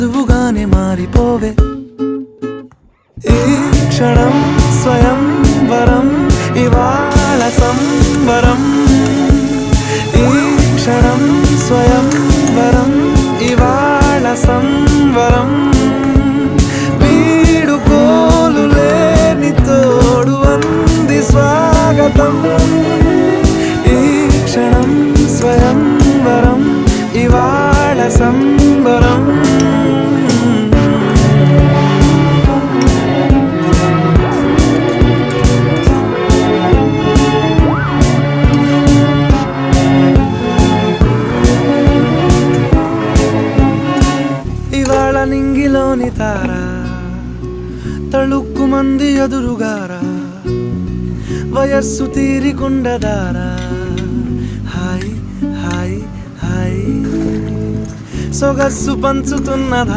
నువ్వుగానే మారిపోవే ఈ క్షణం స్వయం వరం ఇవాళ సంబరం ఈ క్షణం స్వయం వరం ఇవాళ సంవరం వీడుకోలు లేని తోడు అంది స్వాగతం ఈ క్షణం స్వయం వరం ఇవాళ సంబరం ఇవాళ నింగిలోని తార తళుక్కు మంది ఎదురుగారా వయస్సు తీరికుండదారా హాయ్ హాయ్ హాయ్ సొగస్సు పంచుతున్నదా